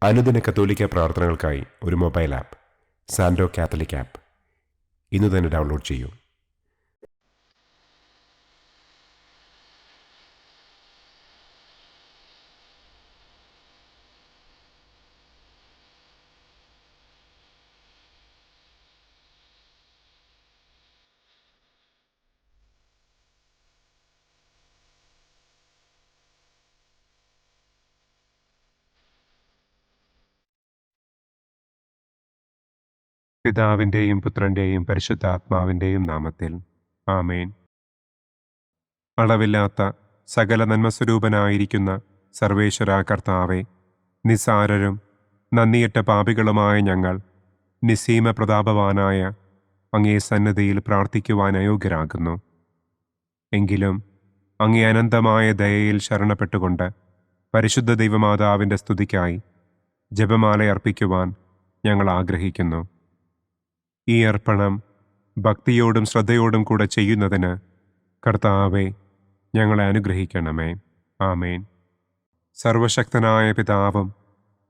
അനുദിന കത്തോലിക്ക പ്രാർത്ഥനകൾക്കായി ഒരു മൊബൈൽ ആപ്പ് സാൻഡോ കാത്തലിക് ആപ്പ് ഇന്ന് തന്നെ ഡൗൺലോഡ് ചെയ്യൂ. പിതാവിൻ്റെയും പുത്രൻ്റെയും പരിശുദ്ധാത്മാവിൻ്റെയും നാമത്തിൽ ആമേൻ. അളവില്ലാത്ത സകല നന്മസ്വരൂപനായിരിക്കുന്ന സർവേശ്വര കർത്താവെ, നിസാരരും നന്ദിയറ്റ പാപികളുമായ ഞങ്ങൾ നിസ്സീമ പ്രതാപവാനായ അങ്ങേ സന്നിധിയിൽ പ്രാർത്ഥിക്കുവാൻ അയോഗ്യരാകുന്നു. എങ്കിലും അങ്ങേ അനന്തമായ ദയയിൽ ശരണപ്പെട്ടുകൊണ്ട് പരിശുദ്ധ ദൈവമാതാവിൻ്റെ സ്തുതിക്കായി ജപമാല അർപ്പിക്കുവാൻ ഞങ്ങൾ ആഗ്രഹിക്കുന്നു. ഈ അർപ്പണം ഭക്തിയോടും ശ്രദ്ധയോടും കൂടെ ചെയ്യുന്നതിന് കർത്താവെ ഞങ്ങളെ അനുഗ്രഹിക്കണമേ. ആമേൻ. സർവശക്തനായ പിതാവും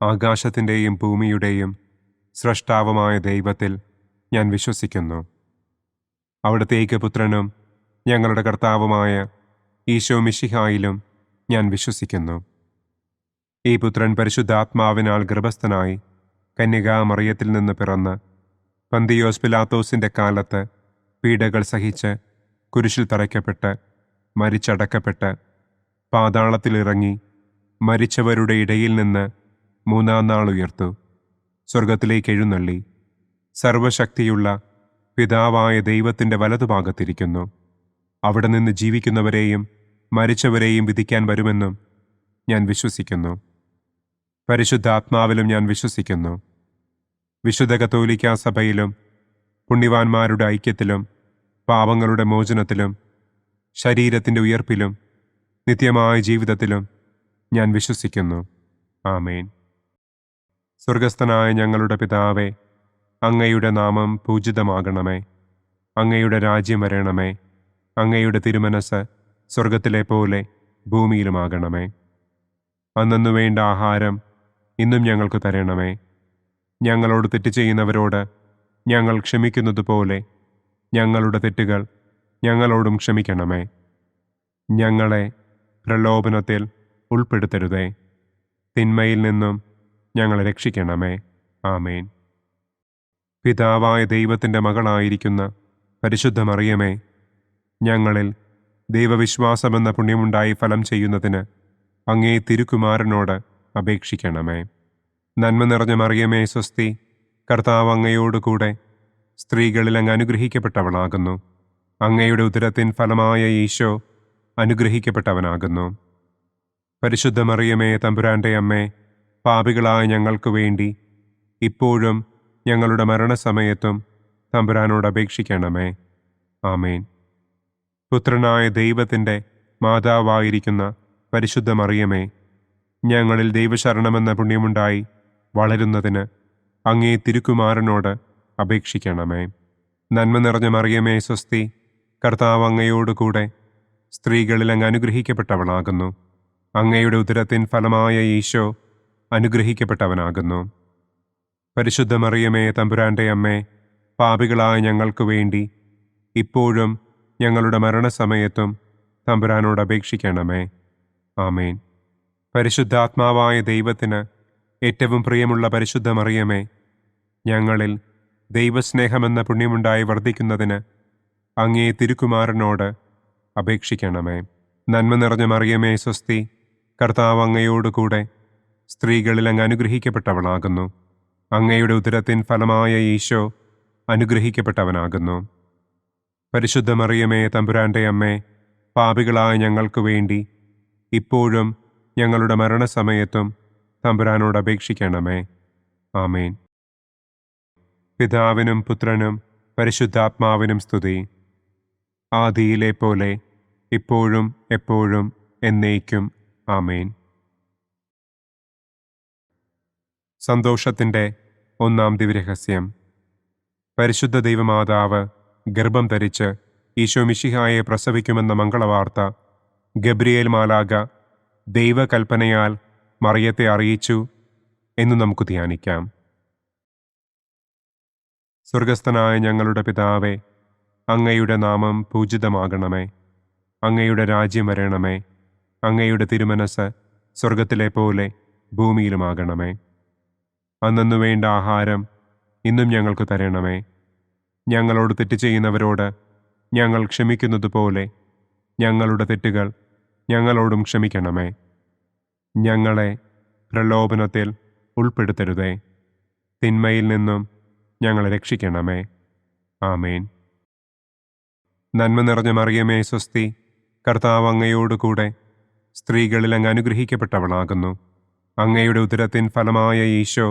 ആകാശത്തിൻ്റെയും ഭൂമിയുടെയും സ്രഷ്ടാവുമായ ദൈവത്തിൽ ഞാൻ വിശ്വസിക്കുന്നു. അവിടുത്തെ ഏകപുത്രനും ഞങ്ങളുടെ കർത്താവുമായ ഈശോ മിശിഹായിലും ഞാൻ വിശ്വസിക്കുന്നു. ഈ പുത്രൻ പരിശുദ്ധാത്മാവിനാൽ ഗർഭസ്ഥനായി കന്യകാമറിയത്തിൽ നിന്ന് പിറന്ന് പന്തിയോസ് പിലാത്തോസിൻ്റെ കാലത്ത് പീഡകൾ സഹിച്ച് കുരിശിൽ തറയ്ക്കപ്പെട്ട് മരിച്ചടക്കപ്പെട്ട് പാതാളത്തിലിറങ്ങി മരിച്ചവരുടെ ഇടയിൽ നിന്ന് മൂന്നാം നാൾ ഉയർത്തു സ്വർഗത്തിലേക്ക് എഴുന്നള്ളി സർവശക്തിയുള്ള പിതാവായ ദൈവത്തിൻ്റെ വലതുഭാഗത്തിരിക്കുന്നു. അവിടെ നിന്ന് ജീവിക്കുന്നവരെയും മരിച്ചവരെയും വിധിക്കാൻ വരുമെന്നും ഞാൻ വിശ്വസിക്കുന്നു. പരിശുദ്ധാത്മാവിലും ഞാൻ വിശ്വസിക്കുന്നു. വിശുദ്ധ കത്തോലിക്കാ സഭയിലും പുണ്യവാന്മാരുടെ ഐക്യത്തിലും പാപങ്ങളുടെ മോചനത്തിലും ശരീരത്തിൻ്റെ ഉയർപ്പിലും നിത്യമായ ജീവിതത്തിലും ഞാൻ വിശ്വസിക്കുന്നു. ആമേൻ. സ്വർഗസ്ഥനായ ഞങ്ങളുടെ പിതാവേ, അങ്ങയുടെ നാമം പൂജിതമാകണമേ. അങ്ങയുടെ രാജ്യം വരണമേ. അങ്ങയുടെ തിരുമനസ് സ്വർഗത്തിലെ പോലെ ഭൂമിയിലുമാകണമേ. അന്നന്നു വേണ്ട ആഹാരം ഇന്നും ഞങ്ങൾക്ക് തരണമേ. ഞങ്ങളോട് തെറ്റ് ചെയ്യുന്നവരോട് ഞങ്ങൾ ക്ഷമിക്കുന്നത് പോലെ ഞങ്ങളുടെ തെറ്റുകൾ ഞങ്ങളോടും ക്ഷമിക്കണമേ. ഞങ്ങളെ പ്രലോഭനത്തിൽ ഉൾപ്പെടുത്തരുതേ. തിന്മയിൽ നിന്നും ഞങ്ങളെ രക്ഷിക്കണമേ. ആമേൻ. പിതാവായ ദൈവത്തിൻ്റെ മകളായിരിക്കുന്ന പരിശുദ്ധ മറിയമേ, ഞങ്ങളിൽ ദൈവവിശ്വാസമെന്ന പുണ്യമുണ്ടായി ഫലം ചെയ്യുന്നതിന് അങ്ങേ തിരുക്കുമാരനോട് അപേക്ഷിക്കണമേ. നന്മ നിറഞ്ഞ മറിയമേ സ്വസ്തി, കർത്താവ് അങ്ങയോടുകൂടെ സ്ത്രീകളിൽ അങ്ങ് അനുഗ്രഹിക്കപ്പെട്ടവളാകുന്നു. അങ്ങയുടെ ഉദരത്തിൻ ഫലമായ ഈശോ അനുഗ്രഹിക്കപ്പെട്ടവനാകുന്നു. പരിശുദ്ധ മറിയമേ തമ്പുരാൻ്റെ അമ്മേ, പാപികളായ ഞങ്ങൾക്ക് വേണ്ടി ഇപ്പോഴും ഞങ്ങളുടെ മരണസമയത്തും തമ്പുരാനോട് അപേക്ഷിക്കണമേ. ആമേൻ. പുത്രനായ ദൈവത്തിൻ്റെ മാതാവായിരിക്കുന്ന പരിശുദ്ധ മറിയമേ, ഞങ്ങളിൽ ദൈവശരണമെന്ന പുണ്യമുണ്ടായി വളരുന്നതിന് അങ്ങേ തിരുക്കുമാരനോട് അപേക്ഷിക്കണമേ. നന്മ നിറഞ്ഞ മറിയമേ സ്വസ്തി, കർത്താവ് അങ്ങയോടുകൂടെ സ്ത്രീകളിൽ അങ്ങ് അനുഗ്രഹിക്കപ്പെട്ടവളാകുന്നു. അങ്ങയുടെ ഉദരത്തിൻ ഫലമായ ഈശോ അനുഗ്രഹിക്കപ്പെട്ടവനാകുന്നു. പരിശുദ്ധ മറിയമേ തമ്പുരാൻ്റെ അമ്മേ, പാപികളായ ഞങ്ങൾക്ക് വേണ്ടി ഇപ്പോഴും ഞങ്ങളുടെ മരണസമയത്തും തമ്പുരാനോട് അപേക്ഷിക്കണമേ. ആമേൻ. പരിശുദ്ധാത്മാവായ ദൈവത്തിന് ഏറ്റവും പ്രിയമുള്ള പരിശുദ്ധ മറിയമേ, ഞങ്ങളിൽ ദൈവസ്നേഹമെന്ന പുണ്യമുണ്ടായി വർദ്ധിക്കുന്നതിന് അങ്ങേ തിരുക്കുമാരനോട് അപേക്ഷിക്കണമേ. നന്മ നിറഞ്ഞ മറിയമേ സ്വസ്തി, കർത്താവ് അങ്ങയോടുകൂടെ സ്ത്രീകളിൽ അങ്ങ് അനുഗ്രഹിക്കപ്പെട്ടവളാകുന്നു. അങ്ങയുടെ ഉദരത്തിൻ ഫലമായ ഈശോ അനുഗ്രഹിക്കപ്പെട്ടവനാകുന്നു. പരിശുദ്ധ മറിയമേ തമ്പുരാൻ്റെ അമ്മേ, പാപികളായ ഞങ്ങൾക്ക് വേണ്ടി ഇപ്പോഴും ഞങ്ങളുടെ മരണസമയത്തും തമ്പുരാനോട് അപേക്ഷിക്കണമേ. ആമേൻ. പിതാവിനും പുത്രനും പരിശുദ്ധാത്മാവിനും സ്തുതി. ആദിയിലെ പോലെ ഇപ്പോഴും എപ്പോഴും എന്നേക്കും. ആമേൻ. സന്തോഷത്തിൻ്റെ ഒന്നാം ദിവ്യരഹസ്യം. പരിശുദ്ധ ദൈവമാതാവ് ഗർഭം ധരിച്ച് ഈശോ മിശിഹായെ പ്രസവിക്കുമെന്ന മംഗളവാർത്ത ഗബ്രിയേൽ മാലാഖ ദൈവകൽപ്പനയാൽ മറിയത്തെ അറിയിച്ചു. എന്ന് നമുക്ക് ധ്യാനിക്കാം. സ്വർഗസ്ഥനായ ഞങ്ങളുടെ പിതാവേ, അങ്ങയുടെ നാമം പൂജിതമാകണമേ. അങ്ങയുടെ രാജ്യം വരണമേ. അങ്ങയുടെ തിരുമനസ് സ്വർഗത്തിലെ പോലെ ഭൂമിയിലുമാകണമേ. അന്നന്നു വേണ്ട ആഹാരം ഇന്നും ഞങ്ങൾക്ക് തരണമേ. ഞങ്ങളോട് തെറ്റ് ചെയ്യുന്നവരോട് ഞങ്ങൾ ക്ഷമിക്കുന്നത് പോലെ ഞങ്ങളുടെ തെറ്റുകൾ ഞങ്ങളോടും ക്ഷമിക്കണമേ. ഞങ്ങളെ പ്രലോഭനത്തിൽ ഉൾപ്പെടുത്തരുതേ. തിന്മയിൽ നിന്നും ഞങ്ങളെ രക്ഷിക്കണമേ. ആമേൻ. നന്മ നിറഞ്ഞ മറിയമേ സ്വസ്തി, കർത്താവ് അങ്ങയോടുകൂടെ സ്ത്രീകളിൽ അങ്ങ് അനുഗ്രഹിക്കപ്പെട്ടവളാകുന്നു. അങ്ങയുടെ ഉദരത്തിൻ ഫലമായ ഈശോ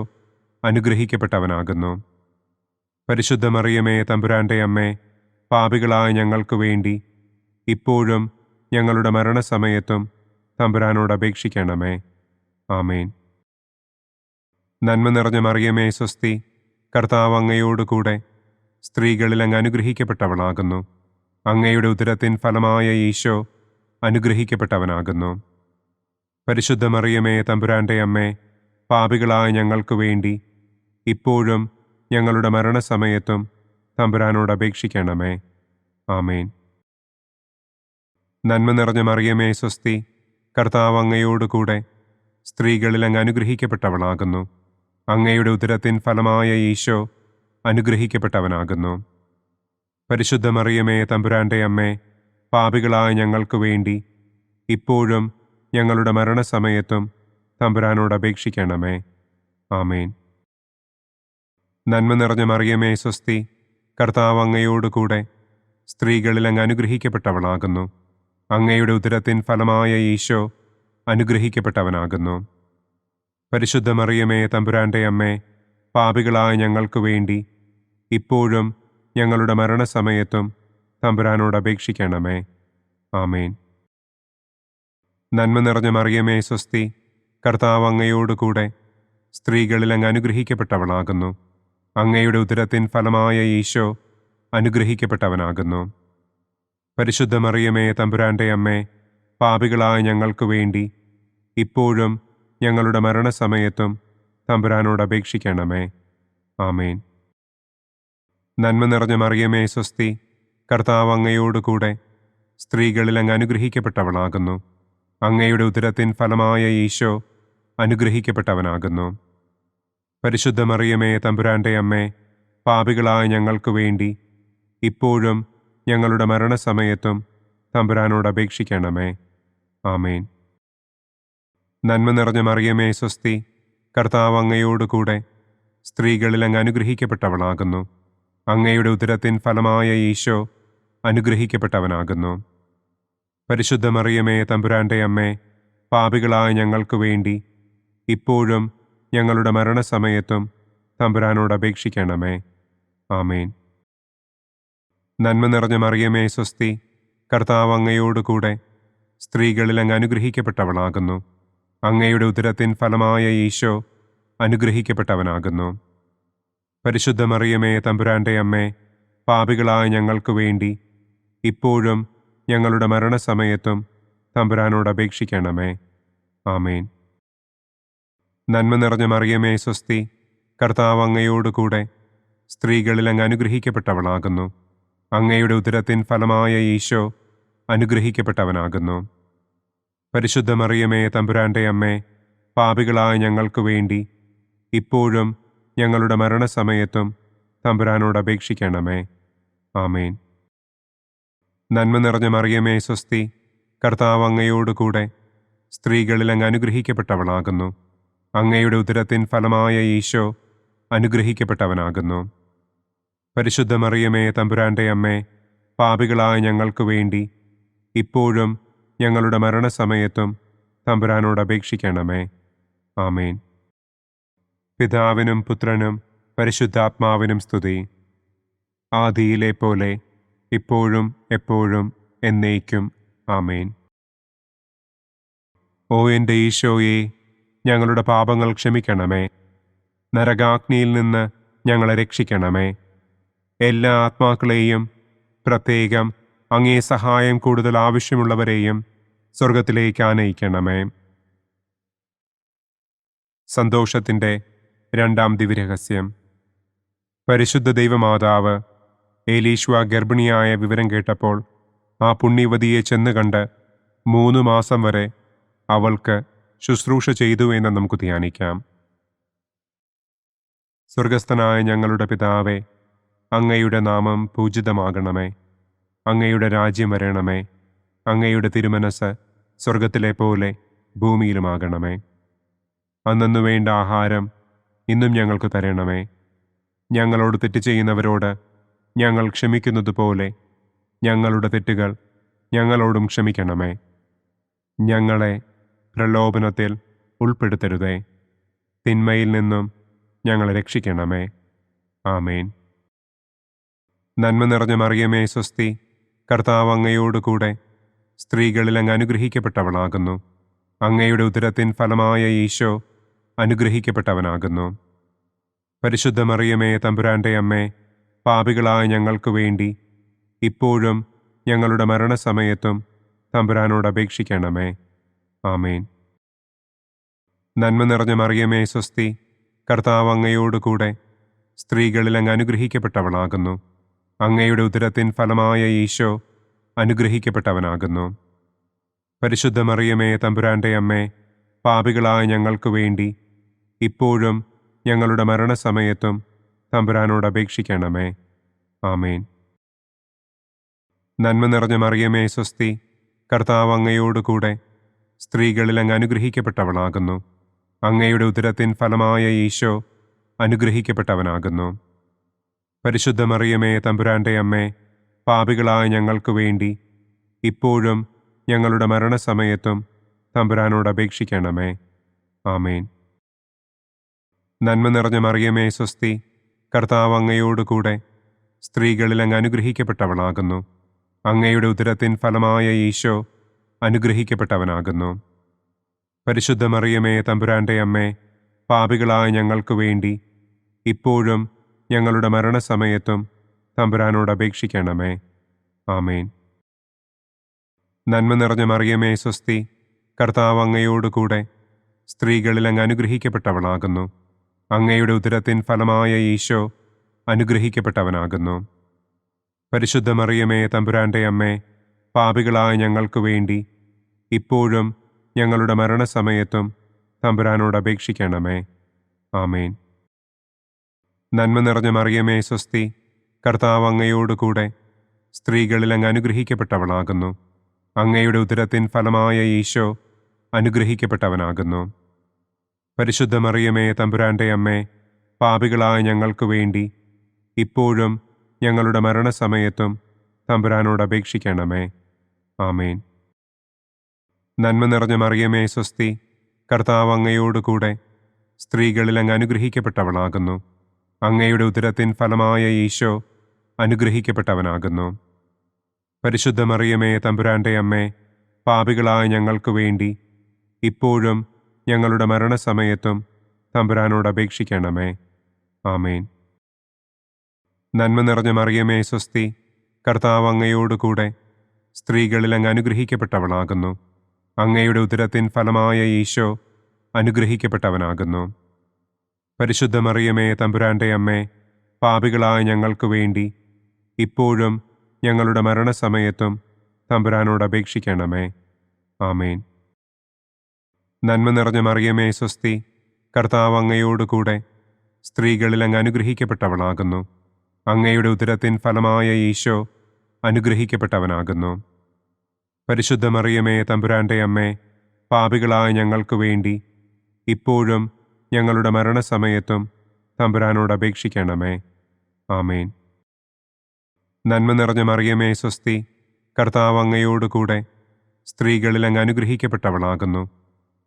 അനുഗ്രഹിക്കപ്പെട്ടവനാകുന്നു. പരിശുദ്ധ മറിയമേ തമ്പുരാൻ്റെ അമ്മേ, പാപികളായ ഞങ്ങൾക്ക് വേണ്ടി ഇപ്പോഴും ഞങ്ങളുടെ മരണസമയത്തും തമ്പുരാനോട് അപേക്ഷിക്കണമേ. ആമേൻ. നന്മ നിറഞ്ഞ മറിയമേ സ്വസ്തി, കർത്താവ് അങ്ങയോടുകൂടെ സ്ത്രീകളിൽ അങ്ങ് അനുഗ്രഹിക്കപ്പെട്ടവളാകുന്നു. അങ്ങയുടെ ഉദരത്തിൻ ഫലമായ ഈശോ അനുഗ്രഹിക്കപ്പെട്ടവനാകുന്നു. പരിശുദ്ധ മറിയമേ തമ്പുരാൻ്റെ അമ്മേ, പാപികളായ ഞങ്ങൾക്ക് വേണ്ടി ഇപ്പോഴും ഞങ്ങളുടെ മരണസമയത്തും തമ്പുരാനോട് അപേക്ഷിക്കണമേ. ആമേൻ. നന്മ നിറഞ്ഞ മറിയമേ സ്വസ്തി, കർത്താവ് അങ്ങയോടുകൂടെ സ്ത്രീകളിൽ അങ്ങ് അനുഗ്രഹിക്കപ്പെട്ടവളാകുന്നു. അങ്ങയുടെ ഉദരത്തിൻ ഫലമായ ഈശോ അനുഗ്രഹിക്കപ്പെട്ടവനാകുന്നു. പരിശുദ്ധ മറിയമേ തമ്പുരാൻ്റെ അമ്മേ, പാപികളായ ഞങ്ങൾക്ക് വേണ്ടി ഇപ്പോഴും ഞങ്ങളുടെ മരണസമയത്തും തമ്പുരാനോട് അപേക്ഷിക്കണമേ. ആമേൻ. നന്മ നിറഞ്ഞ മറിയമേ സ്വസ്തി, കർത്താവ് അങ്ങയോടുകൂടെ സ്ത്രീകളിൽ അങ്ങ് അനുഗ്രഹിക്കപ്പെട്ടവളാകുന്നു. അങ്ങയുടെ ഉദരത്തിൻ ഫലമായ ഈശോ അനുഗ്രഹിക്കപ്പെട്ടവനാകുന്നു. പരിശുദ്ധ മറിയമേ തമ്പുരാൻ്റെ അമ്മേ, പാപികളായ ഞങ്ങൾക്ക് വേണ്ടി ഇപ്പോഴും ഞങ്ങളുടെ മരണസമയത്തും തമ്പുരാനോട് അപേക്ഷിക്കണമേ. ആമേൻ. നന്മ നിറഞ്ഞ മറിയമേ സ്വസ്തി, കർത്താവ് അങ്ങയോടുകൂടെ സ്ത്രീകളിൽ അങ്ങ് അനുഗ്രഹിക്കപ്പെട്ടവളാകുന്നു. അങ്ങയുടെ ഉദരത്തിൻ ഫലമായ ഈശോ അനുഗ്രഹിക്കപ്പെട്ടവനാകുന്നു. പരിശുദ്ധ മറിയമേ തമ്പുരാൻ്റെ അമ്മേ, പാപികളായ ഞങ്ങൾക്ക് വേണ്ടി ഇപ്പോഴും ഞങ്ങളുടെ മരണസമയത്തും തമ്പുരാനോട് അപേക്ഷിക്കണമേ. ആമേൻ. നന്മ നിറഞ്ഞ മറിയമേ സ്വസ്തി, കർത്താവ് അങ്ങയോടുകൂടെ സ്ത്രീകളിൽ അങ്ങ് അനുഗ്രഹിക്കപ്പെട്ടവളാകുന്നു. അങ്ങയുടെ ഉദരത്തിൻ ഫലമായ ഈശോ അനുഗ്രഹിക്കപ്പെട്ടവനാകുന്നു. പരിശുദ്ധ മറിയമേ തമ്പുരാൻ്റെ അമ്മേ, പാപികളായ ഞങ്ങൾക്ക് വേണ്ടി ഇപ്പോഴും ഞങ്ങളുടെ മരണസമയത്തും തമ്പുരാനോട് അപേക്ഷിക്കണമേ. ആമേൻ. നന്മ നിറഞ്ഞ മറിയമേ സ്വസ്തി, കർത്താവ് അങ്ങയോടുകൂടെ സ്ത്രീകളിൽ അങ്ങ് അനുഗ്രഹിക്കപ്പെട്ടവളാകുന്നു. അങ്ങയുടെ ഉദരത്തിൻ ഫലമായ ഈശോ അനുഗ്രഹിക്കപ്പെട്ടവനാകുന്നു. പരിശുദ്ധ മറിയമേ തമ്പുരാൻ്റെ അമ്മേ, പാപികളായ ഞങ്ങൾക്ക് വേണ്ടി ഇപ്പോഴും ഞങ്ങളുടെ മരണസമയത്തും തമ്പുരാനോട് അപേക്ഷിക്കണമേ. ആമേൻ. നന്മ നിറഞ്ഞ മറിയമേ സ്വസ്തി, കർത്താവ് അങ്ങയോടുകൂടെ സ്ത്രീകളിൽ അങ്ങ് അനുഗ്രഹിക്കപ്പെട്ടവളാകുന്നു. അങ്ങയുടെ ഉദരത്തിൻ ഫലമായ ഈശോ അനുഗ്രഹിക്കപ്പെട്ടവനാകുന്നു. പരിശുദ്ധ മറിയമേ തമ്പുരാൻ്റെ അമ്മേ, പാപികളായ ഞങ്ങൾക്ക് വേണ്ടി ഇപ്പോഴും ഞങ്ങളുടെ മരണസമയത്തും തമ്പുരാനോട് അപേക്ഷിക്കണമേ. ആമേൻ. നന്മ നിറഞ്ഞ മറിയമേ സ്വസ്തി, കർത്താവ് അങ്ങയോടുകൂടെ സ്ത്രീകളിൽ അങ്ങ് അനുഗ്രഹിക്കപ്പെട്ടവളാകുന്നു. അങ്ങയുടെ ഉദരത്തിൻ ഫലമായ ഈശോ അനുഗ്രഹിക്കപ്പെട്ടവനാകുന്നു. പരിശുദ്ധ മറിയമേ തമ്പുരാൻ്റെ അമ്മേ, പാപികളായ ഞങ്ങൾക്ക് വേണ്ടി ഇപ്പോഴും ഞങ്ങളുടെ മരണസമയത്തും തമ്പുരാനോട് അപേക്ഷിക്കണമേ. ആമേൻ. നന്മ നിറഞ്ഞ മറിയമേ സ്വസ്തി, കർത്താവ് അങ്ങയോടുകൂടെ സ്ത്രീകളിൽ അങ്ങ് അനുഗ്രഹിക്കപ്പെട്ടവളാകുന്നു. അങ്ങയുടെ ഉദരത്തിൻ ഫലമായ ഈശോ അനുഗ്രഹിക്കപ്പെട്ടവനാകുന്നു. പരിശുദ്ധ മറിയമേ തമ്പുരാൻ്റെ അമ്മേ, പാപികളായ ഞങ്ങൾക്ക് വേണ്ടി ഇപ്പോഴും ഞങ്ങളുടെ മരണസമയത്തും തമ്പുരാനോട് അപേക്ഷിക്കണമേ. ആമേൻ. പിതാവിനും പുത്രനും പരിശുദ്ധാത്മാവിനും സ്തുതി. ആദിയിലെ പോലെ ഇപ്പോഴും എപ്പോഴും എന്നേക്കും. ആമേൻ. ഓ എൻ്റെ ഈശോയെ, ഞങ്ങളുടെ പാപങ്ങൾ ക്ഷമിക്കണമേ. നരകാഗ്നിയിൽ നിന്ന് ഞങ്ങളെ രക്ഷിക്കണമേ. എല്ലാ ആത്മാക്കളെയും, പ്രത്യേകം അങ്ങേ സഹായം കൂടുതൽ ആവശ്യമുള്ളവരെയും സ്വർഗത്തിലേക്ക് ആനയിക്കണമേ. സന്തോഷത്തിൻ്റെ രണ്ടാം ദിവ്യരഹസ്യം. പരിശുദ്ധ ദൈവമാതാവ് ഏലീശ്വ ഗർഭിണിയായ വിവരം കേട്ടപ്പോൾ ആ പുണ്യവതിയെ ചെന്ന് കണ്ട് 3 മാസം വരെ അവൾക്ക് ശുശ്രൂഷ ചെയ്തു എന്ന് നമുക്ക് ധ്യാനിക്കാം. സ്വർഗസ്ഥനായ ഞങ്ങളുടെ പിതാവേ, അങ്ങയുടെ നാമം പൂജിതമാകണമേ. അങ്ങയുടെ രാജ്യം വരണമേ. അങ്ങയുടെ തിരുമനസ് സ്വർഗത്തിലെ പോലെ ഭൂമിയിലുമാകണമേ. അന്നന്നു വേണ്ട ആഹാരം ഇന്നും ഞങ്ങൾക്ക് തരണമേ. ഞങ്ങളോട് തെറ്റ് ചെയ്യുന്നവരോട് ഞങ്ങൾ ക്ഷമിക്കുന്നത് പോലെ ഞങ്ങളുടെ തെറ്റുകൾ ഞങ്ങളോടും ക്ഷമിക്കണമേ. ഞങ്ങളെ പ്രലോഭനത്തിൽ ഉൾപ്പെടുത്തരുതേ. തിന്മയിൽ നിന്നും ഞങ്ങളെ രക്ഷിക്കണമേ. ആമേൻ. നന്മ നിറഞ്ഞ മറിയമേ സ്വസ്തി, കർത്താവ് അങ്ങയോട് കൂടെ സ്ത്രീകളിൽ അങ്ങ് അനുഗ്രഹിക്കപ്പെട്ടവളാകുന്നു. അങ്ങയുടെ ഉദരത്തിൻ ഫലമായ ഈശോ അനുഗ്രഹിക്കപ്പെട്ടവനാകുന്നു. പരിശുദ്ധ മറിയമേ തമ്പുരാൻ്റെ അമ്മേ, പാപികളായ ഞങ്ങൾക്ക് വേണ്ടി ഇപ്പോഴും ഞങ്ങളുടെ മരണസമയത്തും തമ്പുരാനോട് അപേക്ഷിക്കണമേ. ആമേൻ. നന്മ നിറഞ്ഞ മറിയമേ സ്വസ്തി, കർത്താവ് അങ്ങയോട് കൂടെ സ്ത്രീകളിൽ അങ്ങ് അനുഗ്രഹിക്കപ്പെട്ടവളാകുന്നു. അങ്ങയുടെ ഉദരത്തിൻ ഫലമായ ഈശോ അനുഗ്രഹിക്കപ്പെട്ടവനാകുന്നു. പരിശുദ്ധ മറിയമേ തമ്പുരാൻ്റെ അമ്മേ, പാപികളായ ഞങ്ങൾക്ക് വേണ്ടി ഇപ്പോഴും ഞങ്ങളുടെ മരണസമയത്തും തമ്പുരാനോട് അപേക്ഷിക്കണമേ. ആമേൻ. നന്മ നിറഞ്ഞ മറിയമേ സ്വസ്തി, കർത്താവ് അങ്ങയോട് കൂടെ സ്ത്രീകളിൽ അങ്ങ് അനുഗ്രഹിക്കപ്പെട്ടവളാകുന്നു. അങ്ങയുടെ ഉദരത്തിൻ ഫലമായ ഈശോ അനുഗ്രഹിക്കപ്പെട്ടവനാകുന്നു. പരിശുദ്ധ മറിയമേ തമ്പുരാൻ്റെ അമ്മേ, പാപികളായ ഞങ്ങൾക്ക് വേണ്ടി ഇപ്പോഴും ഞങ്ങളുടെ മരണസമയത്തും തമ്പുരാനോട് അപേക്ഷിക്കണമേ. ആമേൻ. നന്മ നിറഞ്ഞ മറിയമേ സ്വസ്തി, കർത്താവ് അങ്ങയോട് കൂടെ സ്ത്രീകളിൽ അങ്ങ് അനുഗ്രഹിക്കപ്പെട്ടവളാകുന്നു. അങ്ങയുടെ ഉദരത്തിൻ ഫലമായ ഈശോ അനുഗ്രഹിക്കപ്പെട്ടവനാകുന്നു. പരിശുദ്ധ മറിയമേ തമ്പുരാൻ്റെ അമ്മേ, പാപികളായ ഞങ്ങൾക്ക് വേണ്ടി ഇപ്പോഴും ഞങ്ങളുടെ മരണസമയത്തും തമ്പുരാനോട് അപേക്ഷിക്കണമേ. ആമേൻ. നന്മ നിറഞ്ഞ മറിയമേ സ്വസ്തി, കർത്താവ് അങ്ങയോട് കൂടെ സ്ത്രീകളിൽ അങ്ങ് അനുഗ്രഹിക്കപ്പെട്ടവളാകുന്നു. അങ്ങയുടെ ഉദരത്തിൻ ഫലമായ ഈശോ അനുഗ്രഹിക്കപ്പെട്ടവനാകുന്നു. പരിശുദ്ധ മറിയമേ തമ്പുരാൻ്റെ അമ്മേ, പാപികളായ ഞങ്ങൾക്ക് വേണ്ടി ഇപ്പോഴും ഞങ്ങളുടെ മരണസമയത്തും തമ്പുരാനോട് അപേക്ഷിക്കണമേ. ആമേൻ. നന്മ നിറഞ്ഞ മറിയമേ സ്വസ്തി, കർത്താവ് അങ്ങയോട് കൂടെ സ്ത്രീകളിൽ അങ്ങ് അനുഗ്രഹിക്കപ്പെട്ടവളാകുന്നു. അങ്ങയുടെ ഉദരത്തിൻ ഫലമായ ഈശോ അനുഗ്രഹിക്കപ്പെട്ടവനാകുന്നു. പരിശുദ്ധ മറിയമേ തമ്പുരാൻ്റെ അമ്മേ, പാപികളായ ഞങ്ങൾക്ക് വേണ്ടി ഇപ്പോഴും ഞങ്ങളുടെ മരണസമയത്തും തമ്പുരാനോട് അപേക്ഷിക്കണമേ. ആമേൻ. നന്മ നിറഞ്ഞ മറിയമേ സ്വസ്തി, കർത്താവ് അങ്ങയോട് കൂടെ സ്ത്രീകളിൽ അങ്ങ് അനുഗ്രഹിക്കപ്പെട്ടവളാകുന്നു. അങ്ങയുടെ ഉദരത്തിൻ ഫലമായ ഈശോ അനുഗ്രഹിക്കപ്പെട്ടവനാകുന്നു. പരിശുദ്ധ മറിയമേ തമ്പുരാൻ്റെ അമ്മേ, പാപികളായ ഞങ്ങൾക്ക് വേണ്ടി ഇപ്പോഴും ഞങ്ങളുടെ മരണസമയത്തും തമ്പുരാനോട് അപേക്ഷിക്കണമേ. ആമേൻ. നന്മ നിറഞ്ഞ മറിയമേ സ്വസ്തി, കർത്താവ് അങ്ങയോട് കൂടെ സ്ത്രീകളിൽ അങ്ങ് അനുഗ്രഹിക്കപ്പെട്ടവളാകുന്നു. അങ്ങയുടെ ഉദരത്തിൻ ഫലമായ ഈശോ അനുഗ്രഹിക്കപ്പെട്ടവനാകുന്നു. പരിശുദ്ധ മറിയമേ തമ്പുരാൻ്റെ അമ്മേ, പാപികളായ ഞങ്ങൾക്ക് വേണ്ടി ഇപ്പോഴും ഞങ്ങളുടെ മരണസമയത്തും തമ്പുരാനോട് അപേക്ഷിക്കണമേ. ആമേൻ. നന്മ നിറഞ്ഞ മറിയമേ സ്വസ്തി, കർത്താവ് അങ്ങയോട് കൂടെ സ്ത്രീകളിൽ അങ്ങ് അനുഗ്രഹിക്കപ്പെട്ടവളാകുന്നു. അങ്ങയുടെ ഉദരത്തിൻ ഫലമായ ഈശോ അനുഗ്രഹിക്കപ്പെട്ടവനാകുന്നു. പരിശുദ്ധ മറിയമേ തമ്പുരാൻ്റെ അമ്മേ, പാപികളായ ഞങ്ങൾക്ക് വേണ്ടി ഇപ്പോഴും ഞങ്ങളുടെ മരണസമയത്തും തമ്പുരാനോട് അപേക്ഷിക്കണമേ. ആമേൻ. നന്മ നിറഞ്ഞ മറിയമേ സ്വസ്തി, കർത്താവ് അങ്ങയോട് കൂടെ സ്ത്രീകളിൽ അങ്ങ് അനുഗ്രഹിക്കപ്പെട്ടവളാകുന്നു.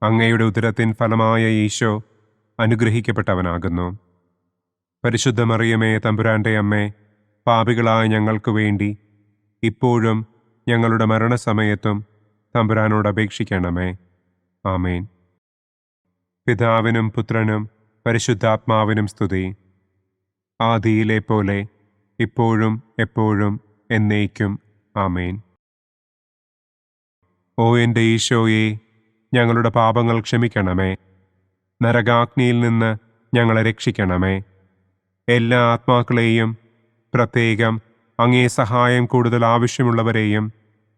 അങ്ങയുടെ ഉദരത്തിൻ ഫലമായ ഈശോ അനുഗ്രഹിക്കപ്പെട്ടവനാകുന്നു. പരിശുദ്ധ മറിയമേ തമ്പുരാൻ്റെ അമ്മേ, പാപികളായ ഞങ്ങൾക്ക് വേണ്ടി ഇപ്പോഴും ഞങ്ങളുടെ മരണസമയത്തും തമ്പുരാനോട് അപേക്ഷിക്കണമേ. ആമേൻ. പിതാവിനും പുത്രനും പരിശുദ്ധാത്മാവിനും സ്തുതി. ആദിയിലെ പോലെ ഇപ്പോഴും എപ്പോഴും എന്നേക്കും. ആമേൻ. ഓ എൻ്റെ ഈശോയെ, ഞങ്ങളുടെ പാപങ്ങൾ ക്ഷമിക്കണമേ. നരകാഗ്നിയിൽ നിന്ന് ഞങ്ങളെ രക്ഷിക്കണമേ. എല്ലാ ആത്മാക്കളെയും, പ്രത്യേകം അങ്ങേ സഹായം കൂടുതൽ ആവശ്യമുള്ളവരെയും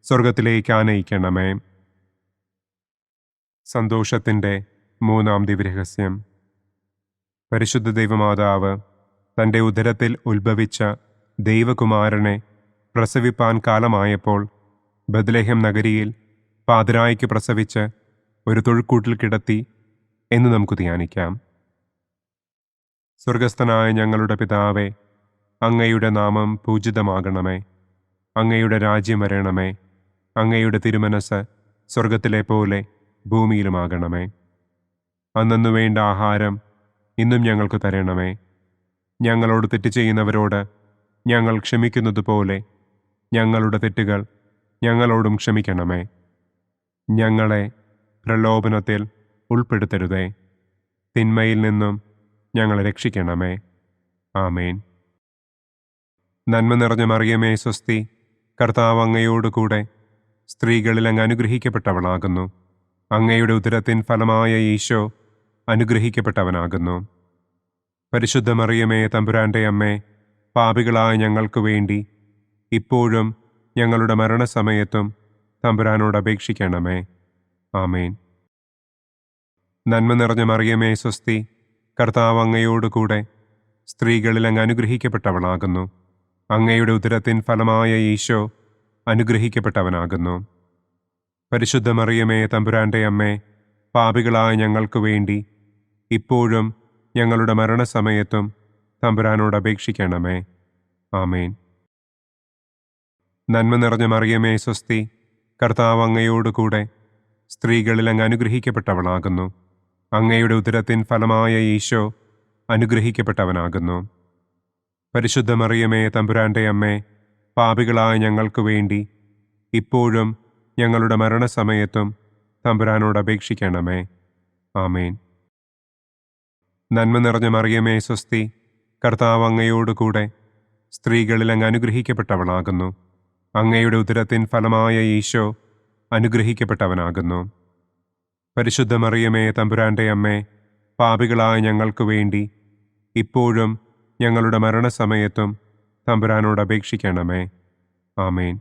സ്വർഗത്തിലേക്ക് ആനയിക്കണമേ. സന്തോഷത്തിൻ്റെ മൂന്നാം ദിവ്യരഹസ്യം. പരിശുദ്ധ ദൈവമാതാവ് തൻ്റെ ഉദരത്തിൽ ഉത്ഭവിച്ച ദൈവകുമാരനെ പ്രസവിപ്പാൻ കാലമായപ്പോൾ ബത്ലഹേം നഗരിയിൽ പാതിരായ്ക്ക് പ്രസവിച്ച് ഒരു തൊഴുക്കൂട്ടിൽ കിടത്തി എന്ന് നമുക്ക് ധ്യാനിക്കാം. സ്വർഗസ്ഥനായ ഞങ്ങളുടെ പിതാവേ, അങ്ങയുടെ നാമം പൂജിതമാകണമേ. അങ്ങയുടെ രാജ്യം വരണമേ. അങ്ങയുടെ തിരുമനസ് സ്വർഗത്തിലെ പോലെ ഭൂമിയിലുമാകണമേ. അന്നന്നു വേണ്ട ആഹാരം ഇന്നും ഞങ്ങൾക്ക് തരണമേ. ഞങ്ങളോട് തെറ്റ് ചെയ്യുന്നവരോട് ഞങ്ങൾ ക്ഷമിക്കുന്നത് പോലെ ഞങ്ങളുടെ തെറ്റുകൾ ഞങ്ങളോടും ക്ഷമിക്കണമേ. ഞങ്ങളെ പ്രലോഭനത്തിൽ ഉൾപ്പെടുത്തരുതേ. തിന്മയിൽ നിന്നും ഞങ്ങളെ രക്ഷിക്കണമേ. ആമേൻ. നന്മ നിറഞ്ഞ മറിയമേ സ്വസ്തി, കർത്താവ് അങ്ങയോടുകൂടെ സ്ത്രീകളിൽ അങ്ങ് അനുഗ്രഹിക്കപ്പെട്ടവളാകുന്നു. അങ്ങയുടെ ഉദരത്തിൻ ഫലമായ ഈശോ അനുഗ്രഹിക്കപ്പെട്ടവനാകുന്നു. പരിശുദ്ധ മറിയമേ തമ്പുരാൻ്റെ അമ്മേ, പാപികളായ ഞങ്ങൾക്ക് വേണ്ടി ഇപ്പോഴും ഞങ്ങളുടെ മരണസമയത്തും തമ്പുരാനോട് അപേക്ഷിക്കണമേ. ആമേൻ. നന്മ നിറഞ്ഞ മറിയമേ സ്വസ്തി, കർത്താവ് അങ്ങയോടുകൂടെ സ്ത്രീകളിൽ അങ്ങ് അനുഗ്രഹിക്കപ്പെട്ടവളാകുന്നു. അങ്ങയുടെ ഉദരത്തിൻ ഫലമായ ഈശോ അനുഗ്രഹിക്കപ്പെട്ടവനാകുന്നു. പരിശുദ്ധ മറിയമേ തമ്പുരാൻ്റെ അമ്മേ, പാപികളായ ഞങ്ങൾക്ക് വേണ്ടി ഇപ്പോഴും ഞങ്ങളുടെ മരണസമയത്തും തമ്പുരാനോട് അപേക്ഷിക്കണമേ. ആമേൻ. നന്മ നിറഞ്ഞ മറിയമേ സ്വസ്തി, കർത്താവ് അങ്ങയോടുകൂടെ സ്ത്രീകളിൽ അങ്ങ് അനുഗ്രഹിക്കപ്പെട്ടവളാകുന്നു. അങ്ങയുടെ ഉദരത്തിൻ ഫലമായ ഈശോ അനുഗ്രഹിക്കപ്പെട്ടവനാകുന്നു. പരിശുദ്ധ മറിയമേ തമ്പുരാൻ്റെ അമ്മേ, പാപികളായ ഞങ്ങൾക്ക് വേണ്ടി ഇപ്പോഴും ഞങ്ങളുടെ മരണസമയത്തും തമ്പുരാനോട് അപേക്ഷിക്കണമേ. ആമേൻ. നന്മ നിറഞ്ഞ മറിയമേ സ്വസ്തി, കർത്താവ് അങ്ങയോടുകൂടെ സ്ത്രീകളിൽ അങ്ങ് അനുഗ്രഹിക്കപ്പെട്ടവളാകുന്നു. അങ്ങയുടെ ഉദരത്തിൻ ഫലമായ ഈശോ അനുഗ്രഹിക്കപ്പെട്ടവനാകുന്നു. പരിശുദ്ധ മറിയമേ തമ്പുരാൻ്റെ അമ്മേ, പാപികളായ ഞങ്ങൾക്ക് വേണ്ടി ഇപ്പോഴും ഞങ്ങളുടെ മരണസമയത്തും തമ്പുരാനോട് അപേക്ഷിക്കണമേ. ആമേൻ.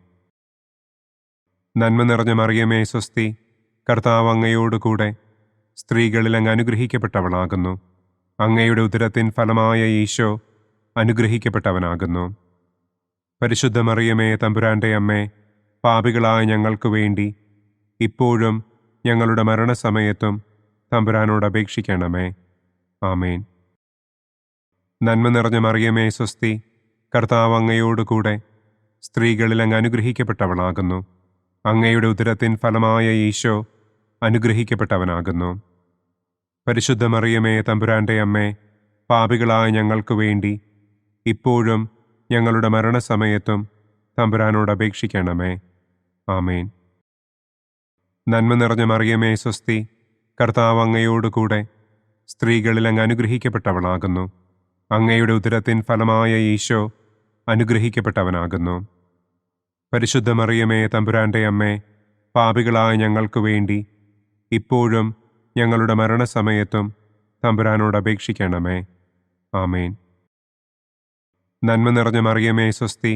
നന്മ നിറഞ്ഞ മറിയമേ സ്വസ്തി, കർത്താവ് അങ്ങയോടുകൂടെ സ്ത്രീകളിൽ അങ്ങ് അനുഗ്രഹിക്കപ്പെട്ടവളാകുന്നു. അങ്ങയുടെ ഉദരത്തിൻ ഫലമായ ഈശോ അനുഗ്രഹിക്കപ്പെട്ടവനാകുന്നു. പരിശുദ്ധ മറിയമേ തമ്പുരാൻ്റെ അമ്മേ, പാപികളായ ഞങ്ങൾക്ക് വേണ്ടി ഇപ്പോഴും ഞങ്ങളുടെ മരണസമയത്തും തമ്പുരാനോട് അപേക്ഷിക്കണമേ. ആമേൻ. നന്മ നിറഞ്ഞ മറിയമേ സ്വസ്തി, കർത്താവ് അങ്ങയോടുകൂടെ സ്ത്രീകളിൽ അങ്ങ് അനുഗ്രഹിക്കപ്പെട്ടവളാകുന്നു. അങ്ങയുടെ ഉദരത്തിൻ ഫലമായ ഈശോ അനുഗ്രഹിക്കപ്പെട്ടവനാകുന്നു. പരിശുദ്ധ മറിയമേ തമ്പുരാൻ്റെ അമ്മേ, പാപികളായ ഞങ്ങൾക്ക് വേണ്ടി ഇപ്പോഴും ഞങ്ങളുടെ മരണസമയത്തും തമ്പുരാനോട് അപേക്ഷിക്കണമേ. ആമേൻ. നന്മ നിറഞ്ഞ മറിയമേ സ്വസ്തി, കർത്താവ് അങ്ങയോടുകൂടെ സ്ത്രീകളിൽ അങ്ങ് അനുഗ്രഹിക്കപ്പെട്ടവളാകുന്നു. അങ്ങയുടെ ഉദരത്തിൻ ഫലമായ ഈശോ അനുഗ്രഹിക്കപ്പെട്ടവനാകുന്നു. പരിശുദ്ധ മറിയമേ തമ്പുരാൻ്റെ അമ്മേ, പാപികളായ ഞങ്ങൾക്ക് വേണ്ടി ഇപ്പോഴും ഞങ്ങളുടെ മരണസമയത്തും തമ്പുരാനോട് അപേക്ഷിക്കണമേ. ആമേൻ. നന്മ നിറഞ്ഞ മറിയമേ സ്വസ്തി,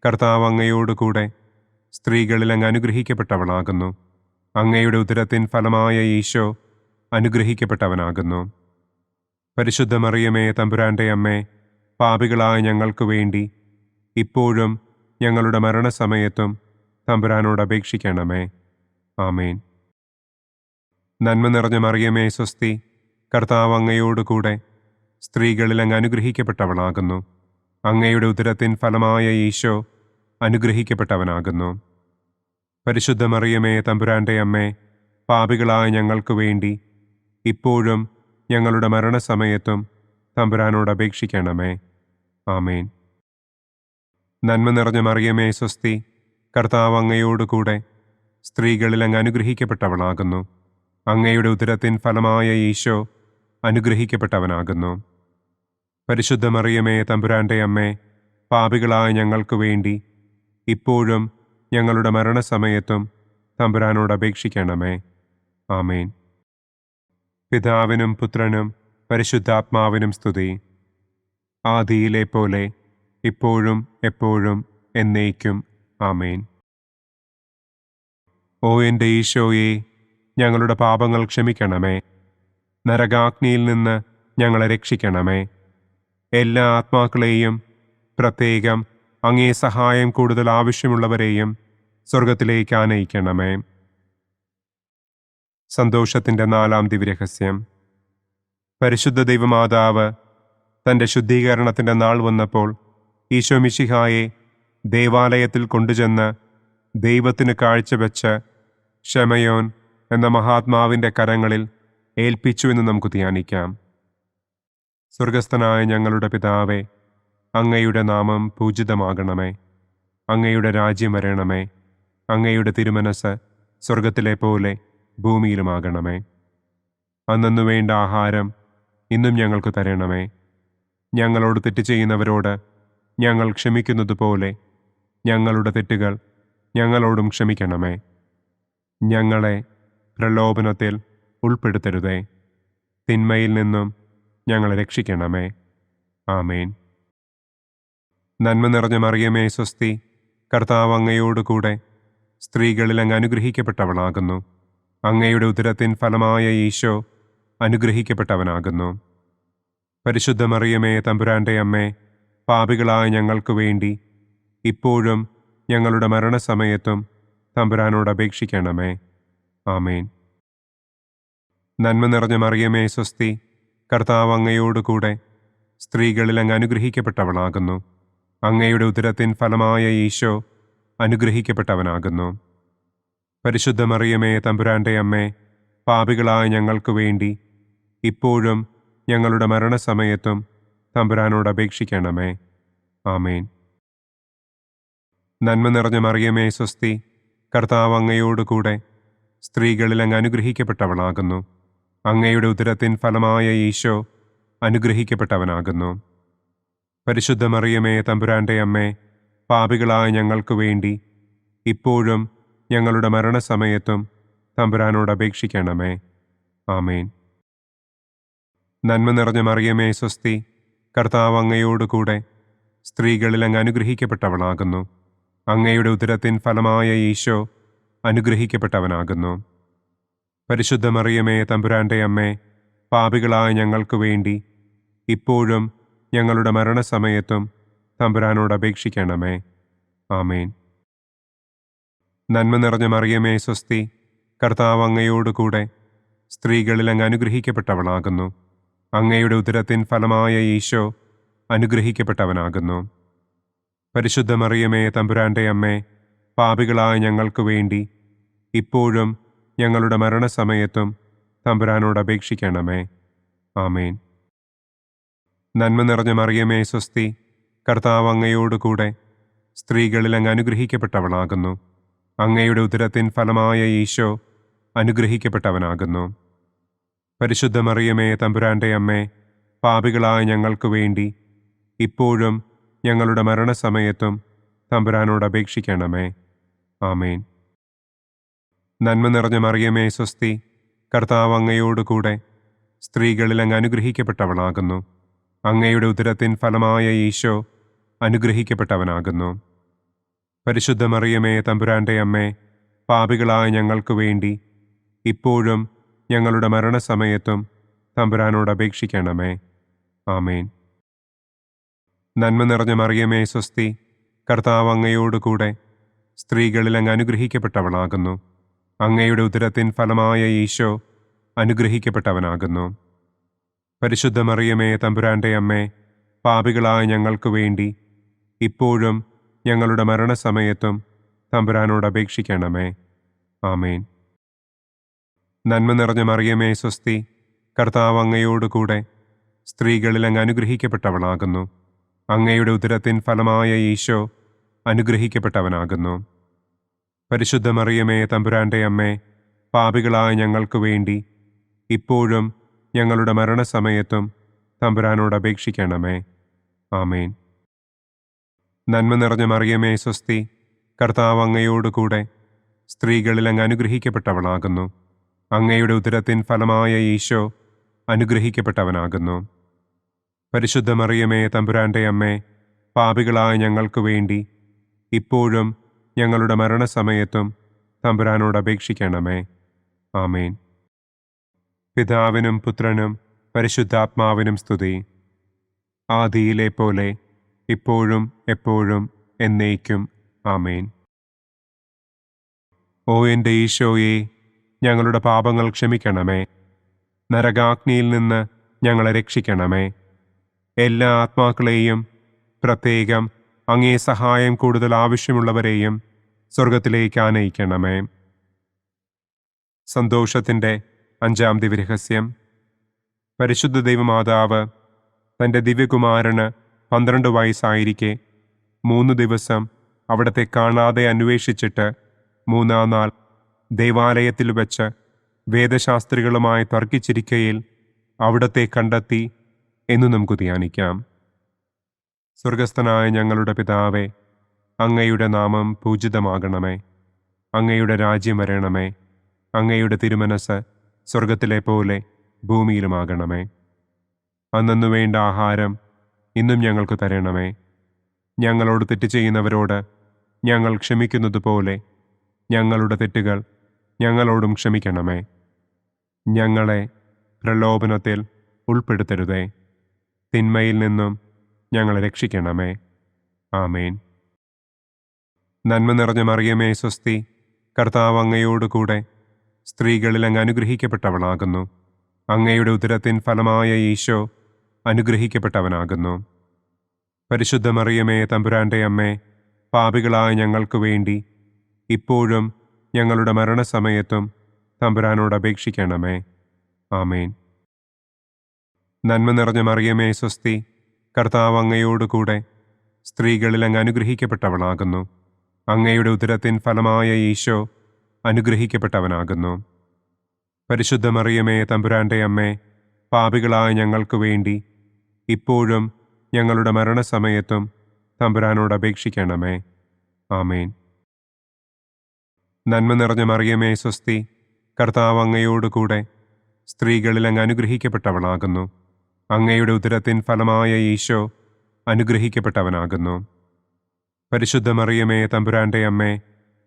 കർത്താവ് അങ്ങയോടുകൂടെ സ്ത്രീകളിൽ അങ്ങ് അനുഗ്രഹിക്കപ്പെട്ടവളാകുന്നു. അങ്ങയുടെ ഉദരത്തിൻ ഫലമായ ഈശോ അനുഗ്രഹിക്കപ്പെട്ടവനാകുന്നു. പരിശുദ്ധ മറിയമേ തമ്പുരാൻ്റെ അമ്മേ, പാപികളായ ഞങ്ങൾക്ക് വേണ്ടി ഇപ്പോഴും ഞങ്ങളുടെ മരണസമയത്തും തമ്പുരാനോട് അപേക്ഷിക്കണമേ. ആമേൻ. നന്മ നിറഞ്ഞ മറിയമേ സ്വസ്തി, കർത്താവ് അങ്ങയോടുകൂടെ സ്ത്രീകളിൽ അങ്ങ് അനുഗ്രഹിക്കപ്പെട്ടവളാകുന്നു. അങ്ങയുടെ ഉദരത്തിൻ ഫലമായ ഈശോ അനുഗ്രഹിക്കപ്പെട്ടവനാകുന്നു. പരിശുദ്ധ മറിയമേ തമ്പുരാൻ്റെ അമ്മേ, പാപികളായ ഞങ്ങൾക്ക് വേണ്ടി ഇപ്പോഴും ഞങ്ങളുടെ മരണസമയത്തും തമ്പുരാനോട് അപേക്ഷിക്കണമേ. ആമേൻ. നന്മ നിറഞ്ഞ മറിയമേ സ്വസ്തി, കർത്താവ് അങ്ങയോടുകൂടെ സ്ത്രീകളിൽ അങ്ങ് അനുഗ്രഹിക്കപ്പെട്ടവളാകുന്നു. അങ്ങയുടെ ഉദരത്തിൻ ഫലമായ ഈശോ അനുഗ്രഹിക്കപ്പെട്ടവനാകുന്നു. പരിശുദ്ധ മറിയമേ തമ്പുരാൻ്റെ അമ്മേ, പാപികളായ ഞങ്ങൾക്ക് വേണ്ടി ഇപ്പോഴും ഞങ്ങളുടെ മരണസമയത്തും തമ്പുരാനോട് അപേക്ഷിക്കണമേ. ആമേൻ. പിതാവിനും പുത്രനും പരിശുദ്ധാത്മാവിനും സ്തുതി. ആദിയിലെ പോലെ ഇപ്പോഴും എപ്പോഴും എന്നേക്കും. ആമേൻ. ഓ എൻ്റെ ഈശോയെ, ഞങ്ങളുടെ പാപങ്ങൾ ക്ഷമിക്കണമേ. നരകാഗ്നിയിൽ നിന്ന് ഞങ്ങളെ രക്ഷിക്കണമേ. എല്ലാ ആത്മാക്കളെയും, പ്രത്യേകം അങ്ങേ സഹായം കൂടുതൽ ആവശ്യമുള്ളവരെയും സ്വർഗത്തിലേക്ക് ആനയിക്കണമേ. സന്തോഷത്തിൻ്റെ 4-ാം ദിവ്യരഹസ്യം. പരിശുദ്ധ ദൈവമാതാവ് തൻ്റെ ശുദ്ധീകരണത്തിൻ്റെ നാൾ വന്നപ്പോൾ ഈശോ മിശിഹായെ ദേവാലയത്തിൽ കൊണ്ടുചെന്ന് ദൈവത്തിന് കാഴ്ചവെച്ച് ശമയോൻ എന്ന മഹാത്മാവിൻ്റെ കരങ്ങളിൽ ഏൽപ്പിച്ചു എന്ന് നമുക്ക് ധ്യാനിക്കാം. സ്വർഗസ്ഥനായ ഞങ്ങളുടെ പിതാവേ, അങ്ങയുടെ നാമം പൂജിതമാകണമേ. അങ്ങയുടെ രാജ്യം വരണമേ. അങ്ങയുടെ തിരുമനസ് സ്വർഗത്തിലെ പോലെ ഭൂമിയിലുമാകണമേ. അന്നന്നു വേണ്ട ആഹാരം ഇന്നും ഞങ്ങൾക്ക് തരണമേ. ഞങ്ങളോട് തെറ്റ് ചെയ്യുന്നവരോട് ഞങ്ങൾ ക്ഷമിക്കുന്നത് പോലെ ഞങ്ങളുടെ തെറ്റുകൾ ഞങ്ങളോടും ക്ഷമിക്കണമേ. ഞങ്ങളെ പ്രലോഭനത്തിൽ ഉൾപ്പെടുത്തരുതേ. തിന്മയിൽ നിന്നും ഞങ്ങളെ രക്ഷിക്കണമേ. ആമേൻ. നന്മ നിറഞ്ഞ മറിയമേ സ്വസ്തി, കർത്താവ് അങ്ങയോട് കൂടെ സ്ത്രീകളിൽ അങ്ങ് അനുഗ്രഹിക്കപ്പെട്ടവളാകുന്നു. അങ്ങയുടെ ഉദരത്തിൻ ഫലമായ ഈശോ അനുഗ്രഹിക്കപ്പെട്ടവനാകുന്നു. പരിശുദ്ധ മറിയമേ, തമ്പുരാൻ്റെ അമ്മേ, പാപികളായ ഞങ്ങൾക്ക് വേണ്ടി ഇപ്പോഴും ഞങ്ങളുടെ മരണസമയത്തും തമ്പുരാനോട് അപേക്ഷിക്കണമേ. ആമേൻ. നന്മ നിറഞ്ഞ മറിയമേ സ്വസ്തി, കർത്താവ് അങ്ങയോട് കൂടെ സ്ത്രീകളിൽ അങ്ങ് അനുഗ്രഹിക്കപ്പെട്ടവളാകുന്നു. അങ്ങയുടെ ഉദരത്തിൻ ഫലമായ ഈശോ അനുഗ്രഹിക്കപ്പെട്ടവനാകുന്നു. പരിശുദ്ധ മറിയമേ, തമ്പുരാൻ്റെ അമ്മേ, പാപികളായ ഞങ്ങൾക്ക് വേണ്ടി ഇപ്പോഴും ഞങ്ങളുടെ മരണസമയത്തും തമ്പുരാനോട് അപേക്ഷിക്കണമേ. ആമേൻ. നന്മ നിറഞ്ഞ മറിയമേ സ്വസ്തി, കർത്താവ് അങ്ങയോട് കൂടെ സ്ത്രീകളിൽ അങ്ങ് അനുഗ്രഹിക്കപ്പെട്ടവളാകുന്നു. അങ്ങയുടെ ഉദരത്തിൻ ഫലമായ ഈശോ അനുഗ്രഹിക്കപ്പെട്ടവനാകുന്നു. പരിശുദ്ധ മറിയമേ, തമ്പുരാൻ്റെ അമ്മേ, പാപികളായ ഞങ്ങൾക്ക് വേണ്ടി ഇപ്പോഴും ഞങ്ങളുടെ മരണസമയത്തും തമ്പുരാനോട് അപേക്ഷിക്കണമേ. ആമേൻ. നന്മ നിറഞ്ഞ മറിയമേ സ്വസ്തി, കർത്താവ് അങ്ങയോട് കൂടെ സ്ത്രീകളിൽ അങ്ങ് അനുഗ്രഹിക്കപ്പെട്ടവളാകുന്നു. അങ്ങയുടെ ഉദരത്തിൻ ഫലമായ ഈശോ അനുഗ്രഹിക്കപ്പെട്ടവനാകുന്നു. പരിശുദ്ധ മറിയമേ, തമ്പുരാൻ്റെ അമ്മേ, പാപികളായ ഞങ്ങൾക്ക് വേണ്ടി ഇപ്പോഴും ഞങ്ങളുടെ മരണസമയത്തും തമ്പുരാനോട് അപേക്ഷിക്കണമേ. ആമേൻ. നന്മ നിറഞ്ഞ മറിയമേ സ്വസ്തി, കർത്താവ് അങ്ങയോട് കൂടെ സ്ത്രീകളിൽ അങ്ങ് അനുഗ്രഹിക്കപ്പെട്ടവളാകുന്നു. അങ്ങയുടെ ഉദരത്തിൻ ഫലമായ ഈശോ അനുഗ്രഹിക്കപ്പെട്ടവനാകുന്നു. പരിശുദ്ധ മറിയമേ, തമ്പുരാൻ്റെ അമ്മേ, പാപികളായ ഞങ്ങൾക്ക് വേണ്ടി ഇപ്പോഴും ഞങ്ങളുടെ മരണസമയത്തും തമ്പുരാനോട് അപേക്ഷിക്കണമേ. ആമേൻ. നന്മ നിറഞ്ഞ മറിയമേ സ്വസ്തി, കർത്താവ് അങ്ങയോട് കൂടെ സ്ത്രീകളിൽ അങ്ങ് അനുഗ്രഹിക്കപ്പെട്ടവളാകുന്നു. അങ്ങയുടെ ഉദരത്തിൻ ഫലമായ ഈശോ അനുഗ്രഹിക്കപ്പെട്ടവനാകുന്നു. പരിശുദ്ധ മറിയമേ, തമ്പുരാൻ്റെ അമ്മേ, പാപികളായ ഞങ്ങൾക്ക് വേണ്ടി ഇപ്പോഴും ഞങ്ങളുടെ മരണസമയത്തും തമ്പുരാനോട് അപേക്ഷിക്കണമേ. ആമേൻ. നന്മ നിറഞ്ഞ മറിയമേ സ്വസ്തി, കർത്താവ് അങ്ങയോട് കൂടെ സ്ത്രീകളിൽ അങ്ങ് അനുഗ്രഹിക്കപ്പെട്ടവളാകുന്നു. അങ്ങയുടെ ഉദരത്തിൻ ഫലമായ ഈശോ അനുഗ്രഹിക്കപ്പെട്ടവനാകുന്നു. പരിശുദ്ധ മറിയമേ, തമ്പുരാൻ്റെ അമ്മേ, പാപികളായ ഞങ്ങൾക്ക് വേണ്ടി ഇപ്പോഴും ഞങ്ങളുടെ മരണസമയത്തും തമ്പുരാനോട് അപേക്ഷിക്കണമേ. ആമേൻ. നന്മ നിറഞ്ഞ മറിയമേ സ്വസ്തി, കർത്താവ് അങ്ങയോട് കൂടെ സ്ത്രീകളിൽ അങ്ങ് അനുഗ്രഹിക്കപ്പെട്ടവളാകുന്നു. അങ്ങയുടെ ഉദരത്തിൻ ഫലമായ ഈശോ അനുഗ്രഹിക്കപ്പെട്ടവനാകുന്നു. പരിശുദ്ധ മറിയമേ, തമ്പുരാൻ്റെ അമ്മേ, പാപികളായ ഞങ്ങൾക്ക് വേണ്ടി ഇപ്പോഴും ഞങ്ങളുടെ മരണസമയത്തും തമ്പുരാനോട് അപേക്ഷിക്കണമേ. ആമേൻ. നന്മ നിറഞ്ഞ മറിയമേ സ്വസ്തി, കർത്താവ് അങ്ങയോട് കൂടെ സ്ത്രീകളിൽ അങ്ങ് അനുഗ്രഹിക്കപ്പെട്ടവളാകുന്നു. അങ്ങയുടെ ഉദരത്തിൻ ഫലമായ ഈശോ അനുഗ്രഹിക്കപ്പെട്ടവനാകുന്നു. പരിശുദ്ധ മറിയമേ, തമ്പുരാൻ്റെ അമ്മേ, പാപികളായ ഞങ്ങൾക്ക് വേണ്ടി ഇപ്പോഴും ഞങ്ങളുടെ മരണസമയത്തും തമ്പുരാനോട് അപേക്ഷിക്കണമേ. ആമേൻ. നന്മ നിറഞ്ഞ മറിയമേ സ്വസ്തി, കർത്താവ് അങ്ങയോട് കൂടെ സ്ത്രീകളിൽ അങ്ങ് അനുഗ്രഹിക്കപ്പെട്ടവളാകുന്നു. അങ്ങയുടെ ഉദരത്തിൻ ഫലമായ ഈശോ അനുഗ്രഹിക്കപ്പെട്ടവനാകുന്നു. പരിശുദ്ധ മറിയമേ, തമ്പുരാന്റെ അമ്മേ, പാപികളായ ഞങ്ങൾക്ക് വേണ്ടി ഇപ്പോഴും ഞങ്ങളുടെ മരണസമയത്തും തമ്പുരാനോട് അപേക്ഷിക്കണമേ. ആമേൻ. പിതാവിനും പുത്രനും പരിശുദ്ധാത്മാവിനും സ്തുതി. ആദിയിലെ പോലെ ഇപ്പോഴും എപ്പോഴും എന്നേക്കും. ആമേൻ. ഓ എൻ്റെ ഈശോയെ, ഞങ്ങളുടെ പാപങ്ങൾ ക്ഷമിക്കണമേ. നരകാഗ്നിയിൽ നിന്ന് ഞങ്ങളെ രക്ഷിക്കണമേ. എല്ലാ ആത്മാക്കളെയും, പ്രത്യേകം അങ്ങേ സഹായം കൂടുതൽ ആവശ്യമുള്ളവരെയും സ്വർഗത്തിലേക്ക് ആനയിക്കണമേ. സന്തോഷത്തിൻ്റെ 5-ാം ദിവ്യരഹസ്യം. പരിശുദ്ധ ദൈവമാതാവ് തൻ്റെ ദിവ്യകുമാരന് 12 വയസ്സായിരിക്കെ 3 ദിവസം അവിടത്തെ കാണാതെ അന്വേഷിച്ചിട്ട് 3-ാം നാൾ ദേവാലയത്തിൽ വെച്ച് വേദശാസ്ത്രികളുമായി തർക്കിച്ചിരിക്കയിൽ അവിടത്തെ കണ്ടെത്തി എന്ന് നമുക്ക് ധ്യാനിക്കാം. സ്വർഗസ്ഥനായ ഞങ്ങളുടെ പിതാവേ, അങ്ങയുടെ നാമം പൂജിതമാകണമേ. അങ്ങയുടെ രാജ്യം വരണമേ. അങ്ങയുടെ തിരുമനസ് സ്വർഗത്തിലെ പോലെ ഭൂമിയിലുമാകണമേ. അന്നു വേണ്ട ആഹാരം ഇന്നും ഞങ്ങൾക്ക് തരണമേ. ഞങ്ങളോട് തെറ്റ് ചെയ്യുന്നവരോട് ഞങ്ങൾ ക്ഷമിക്കുന്നത് പോലെ ഞങ്ങളുടെ തെറ്റുകൾ ഞങ്ങളോടും ക്ഷമിക്കണമേ. ഞങ്ങളെ പ്രലോഭനത്തിൽ ഉൾപ്പെടുത്തരുതേ. തിന്മയിൽ നിന്നും ഞങ്ങളെ രക്ഷിക്കണമേ. ആമേൻ. നന്മ നിറഞ്ഞ മറിയമേ, സ്വസ്തി. കർത്താവ് അങ്ങയോടുകൂടെ സ്ത്രീകളിൽ അങ്ങ് അനുഗ്രഹിക്കപ്പെട്ടവളാകുന്നു. അങ്ങയുടെ ഉദരത്തിൻ ഫലമായ ഈശോ അനുഗ്രഹിക്കപ്പെട്ടവനാകുന്നു. പരിശുദ്ധ മറിയമേ, തമ്പുരാന്റെ അമ്മേ, പാപികളായ ഞങ്ങൾക്ക് വേണ്ടി ഇപ്പോഴും ഞങ്ങളുടെ മരണസമയത്തും തമ്പുരാനോട് അപേക്ഷിക്കണമേ. ആമേൻ. നന്മ നിറഞ്ഞ മറിയമേ, സ്വസ്തി. കർത്താവ് അങ്ങയോടുകൂടെ സ്ത്രീകളിൽ അങ്ങ് അനുഗ്രഹിക്കപ്പെട്ടവളാകുന്നു. അങ്ങയുടെ ഉദരത്തിൻ ഫലമായ ഈശോ അനുഗ്രഹിക്കപ്പെട്ടവനാകുന്നു. പരിശുദ്ധ മറിയമേ, തമ്പുരാന്റെ അമ്മേ, പാപികളായ ഞങ്ങൾക്ക് വേണ്ടി ഇപ്പോഴും ഞങ്ങളുടെ മരണസമയത്തും തമ്പുരാനോട് അപേക്ഷിക്കണമേ. ആമേൻ. നന്മ നിറഞ്ഞ മറിയമേ, സ്വസ്തി. കർത്താവ് അങ്ങയോടുകൂടെ സ്ത്രീകളിൽ അങ്ങ് അനുഗ്രഹിക്കപ്പെട്ടവളാകുന്നു. അങ്ങയുടെ ഉദരത്തിൻ ഫലമായ ഈശോ അനുഗ്രഹിക്കപ്പെട്ടവനാകുന്നു. പരിശുദ്ധ മറിയമേ, തമ്പുരാന്റെ അമ്മേ,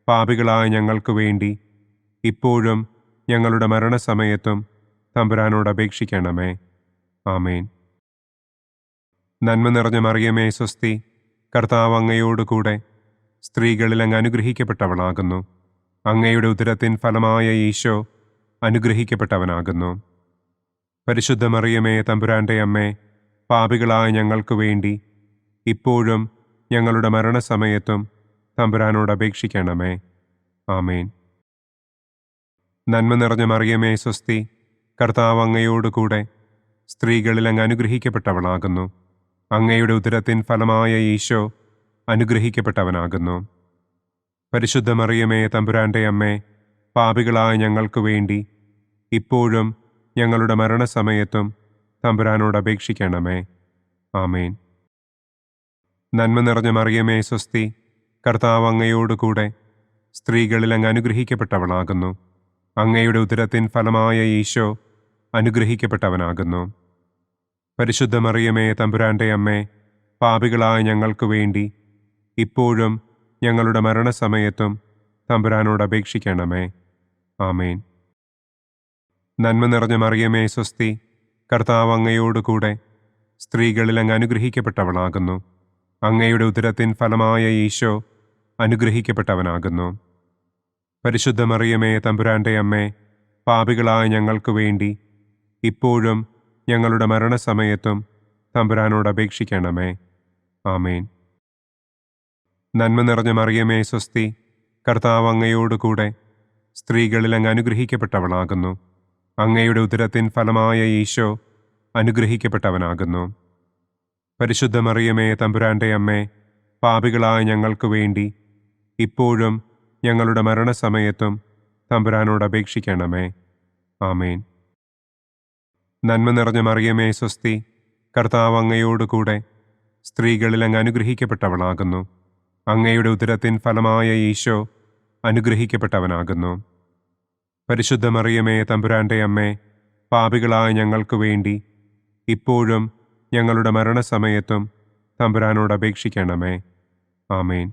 പാപികളായ ഞങ്ങൾക്ക് വേണ്ടി ഇപ്പോഴും ഞങ്ങളുടെ മരണസമയത്തും തമ്പുരാനോട് അപേക്ഷിക്കണമേ. ആമേൻ. നന്മ നിറഞ്ഞ മറിയമേ, സ്വസ്തി. കർത്താവ് അങ്ങയോടുകൂടെ സ്ത്രീകളിൽ അങ്ങ് അനുഗ്രഹിക്കപ്പെട്ടവളാകുന്നു. അങ്ങയുടെ ഉദരത്തിൻ ഫലമായ ഈശോ അനുഗ്രഹിക്കപ്പെട്ടവനാകുന്നു. പരിശുദ്ധ മറിയമേ, തമ്പുരാന്റെ അമ്മേ, പാപികളായ ഞങ്ങൾക്ക് വേണ്ടി ഇപ്പോഴും ഞങ്ങളുടെ മരണസമയത്തും തമ്പുരാനോട് അപേക്ഷിക്കണമേ. ആമേൻ. നന്മ നിറഞ്ഞ മറിയമേ, സ്വസ്തി. കർത്താവ് അങ്ങയോടുകൂടെ സ്ത്രീകളിൽ അങ്ങ് അനുഗ്രഹിക്കപ്പെട്ടവളാകുന്നു. അങ്ങയുടെ ഉദരത്തിൻ ഫലമായ ഈശോ അനുഗ്രഹിക്കപ്പെട്ടവനാകുന്നു. പരിശുദ്ധ മറിയമേ, തമ്പുരാന്റെ അമ്മേ, പാപികളായ ഞങ്ങൾക്ക് വേണ്ടി ഇപ്പോഴും ഞങ്ങളുടെ മരണസമയത്തും തമ്പുരാനോട് അപേക്ഷിക്കണമേ. ആമേൻ. നന്മ നിറഞ്ഞ മറിയമേ, സ്വസ്തി. കർത്താവ് അങ്ങയോടുകൂടെ സ്ത്രീകളിൽ അങ്ങ് അനുഗ്രഹിക്കപ്പെട്ടവളാകുന്നു. അങ്ങയുടെ ഉദരത്തിൻ ഫലമായ ഈശോ അനുഗ്രഹിക്കപ്പെട്ടവനാകുന്നു. പരിശുദ്ധ മറിയമേ, തമ്പുരാന്റെ അമ്മേ, പാപികളായ ഞങ്ങൾക്ക് വേണ്ടി ഇപ്പോഴും ഞങ്ങളുടെ മരണസമയത്തും തമ്പുരാനോട് അപേക്ഷിക്കണമേ. ആമേൻ. നന്മ നിറഞ്ഞ മറിയമേ, സ്വസ്തി. കർത്താവ് അങ്ങയോടുകൂടെ സ്ത്രീകളിൽ അങ്ങ് അനുഗ്രഹിക്കപ്പെട്ടവളാകുന്നു. അങ്ങയുടെ ഉദരത്തിൻ ഫലമായ ഈശോ അനുഗ്രഹിക്കപ്പെട്ടവനാകുന്നു. പരിശുദ്ധ മറിയമേ, തമ്പുരാന്റെ അമ്മേ, പാപികളായ ഞങ്ങൾക്ക് വേണ്ടി ഇപ്പോഴും ഞങ്ങളുടെ മരണസമയത്തും തമ്പുരാനോട് അപേക്ഷിക്കണമേ. ആമേൻ. നന്മ നിറഞ്ഞ മറിയമേ, സ്വസ്തി. കർത്താവ് അങ്ങയോടുകൂടെ സ്ത്രീകളിൽ അങ്ങ് അനുഗ്രഹിക്കപ്പെട്ടവളാകുന്നു. അങ്ങയുടെ ഉദരത്തിൻ ഫലമായ ഈശോ അനുഗ്രഹിക്കപ്പെട്ടവനാകുന്നു. പരിശുദ്ധ മറിയമേ, തമ്പുരാന്റെ അമ്മേ, പാപികളായ ഞങ്ങൾക്ക് വേണ്ടി ഇപ്പോഴും ഞങ്ങളുടെ മരണസമയത്തും തമ്പുരാനോട് അപേക്ഷിക്കണമേ. ആമേൻ. നന്മ നിറഞ്ഞ മറിയമേ, സ്വസ്തി. കർത്താവ് അങ്ങയോടുകൂടെ സ്ത്രീകളിൽ അങ്ങ് അനുഗ്രഹിക്കപ്പെട്ടവളാകുന്നു. അങ്ങയുടെ ഉദരത്തിൻ ഫലമായ ഈശോ അനുഗ്രഹിക്കപ്പെട്ടവനാകുന്നു. പരിശുദ്ധ മറിയമേ തമ്പുരാന്റെ അമ്മേ, പാപികളായ ഞങ്ങൾക്ക് വേണ്ടി ഇപ്പോഴും ഞങ്ങളുടെ മരണസമയത്തും തമ്പുരാനോട് അപേക്ഷിക്കണമേ. ആമേൻ.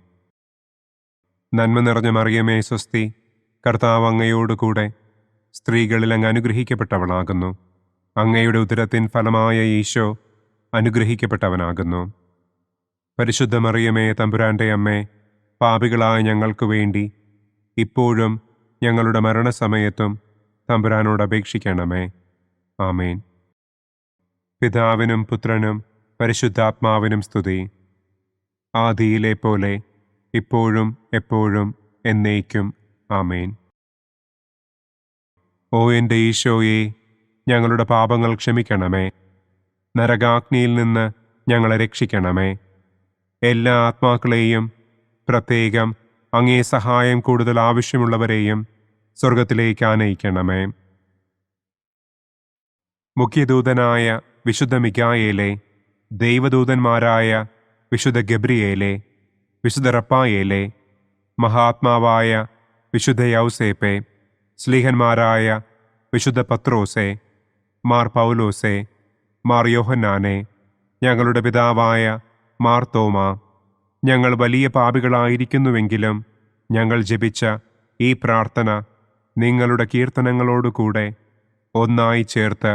നന്മ നിറഞ്ഞ മറിയമേ സ്വസ്തി, കർത്താവ് അങ്ങയോടുകൂടെ സ്ത്രീകളിൽ അങ്ങ് അനുഗ്രഹിക്കപ്പെട്ടവളാകുന്നു. അങ്ങയുടെ ഉദരത്തിൻ ഫലമായ ഈശോ അനുഗ്രഹിക്കപ്പെട്ടവനാകുന്നു. പരിശുദ്ധ മറിയമേ തമ്പുരാന്റെ അമ്മേ, പാപികളായ ഞങ്ങൾക്ക് വേണ്ടി ഇപ്പോഴും ഞങ്ങളുടെ മരണസമയത്തും തമ്പുരാനോട് അപേക്ഷിക്കണമേ. ആമേൻ. പിതാവിനും പുത്രനും പരിശുദ്ധാത്മാവിനും സ്തുതി. ആദിയിലെ പോലെ ഇപ്പോഴും എപ്പോഴും എന്നേക്കും. ആമേൻ. ഓ എൻ്റെ ഈശോയെ, ഞങ്ങളുടെ പാപങ്ങൾ ക്ഷമിക്കണമേ. നരകാഗ്നിയിൽ നിന്ന് ഞങ്ങളെ രക്ഷിക്കണമേ. എല്ലാ ആത്മാക്കളെയും, പ്രത്യേകം അങ്ങേ സഹായം കൂടുതൽ ആവശ്യമുള്ളവരെയും സ്വർഗത്തിലേക്ക് ആനയിക്കണമേ. മുഖ്യദൂതനായ വിശുദ്ധ മിഖായേലേ, ദൈവദൂതന്മാരായ വിശുദ്ധ ഗബ്രിയേലേ, വിശുദ്ധ റപ്പായേലേ, മഹാത്മാവായ വിശുദ്ധ യൗസേപ്പേ, സ്ലീഹന്മാരായ വിശുദ്ധ പത്രോസേ, മാർ പൗലോസേ, മാർ യോഹന്നാനെ, ഞങ്ങളുടെ പിതാവായ മാർ തോമാ, ഞങ്ങൾ വലിയ പാപികളായിരിക്കുന്നുവെങ്കിലും ഞങ്ങൾ ജപിച്ച ഈ പ്രാർത്ഥന നിങ്ങളുടെ കീർത്തനങ്ങളോടുകൂടെ ഒന്നായി ചേർത്ത്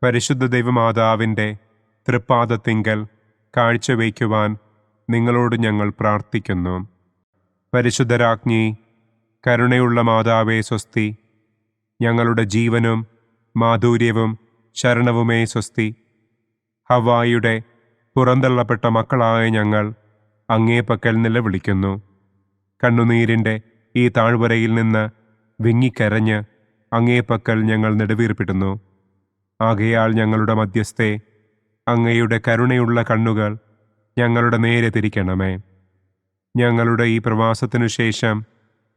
പരിശുദ്ധ ദൈവമാതാവിൻ്റെ തൃപ്പാദത്തിങ്കൽ കാഴ്ചവയ്ക്കുവാൻ നിങ്ങളോട് ഞങ്ങൾ പ്രാർത്ഥിക്കുന്നു. പരിശുദ്ധരാജ്ഞി, കരുണയുള്ള മാതാവേ സ്വസ്തി, ഞങ്ങളുടെ ജീവനും മാധുര്യവും ശരണവുമേ സ്വസ്തി. ഹവ്വായുടെ പുറന്തള്ളപ്പെട്ട മക്കളായ ഞങ്ങൾ അങ്ങേപ്പക്കൽ നിലവിളിക്കുന്നു. കണ്ണുനീരിൻ്റെ ഈ താഴ്വരയിൽ നിന്ന് വിങ്ങിക്കരഞ്ഞ് അങ്ങേപ്പക്കൽ ഞങ്ങൾ നെടുവീർപ്പിടുന്നു. ആകയാൽ ഞങ്ങളുടെ മധ്യസ്ഥേ, അങ്ങയുടെ കരുണയുള്ള കണ്ണുകൾ ഞങ്ങളുടെ നേരെ തിരിക്കണമേ. ഞങ്ങളുടെ ഈ പ്രവാസത്തിനു ശേഷം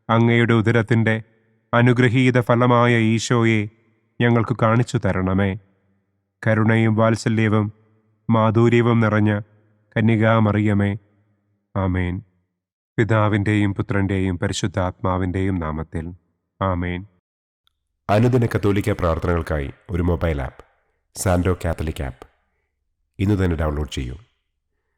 അങ്ങയുടെ ഉദരത്തിൻ്റെ അനുഗ്രഹീത ഫലമായ ഈശോയെ ഞങ്ങൾക്ക് കാണിച്ചു തരണമേ. കരുണയും വാത്സല്യവും മാധുര്യവും നിറഞ്ഞ കന്യകാമറിയമേ. ആമേൻ. പിതാവിൻ്റെയും പുത്രൻ്റെയും പരിശുദ്ധാത്മാവിൻ്റെയും നാമത്തിൽ. ആമേൻ. അനുദിന കത്തോലിക്ക പ്രാർത്ഥനകൾക്കായി ഒരു മൊബൈൽ ആപ്പ്, സാൻഡോ കാത്തലിക് ആപ്പ്, ഇന്ന് തന്നെ ഡൗൺലോഡ് ചെയ്യൂ.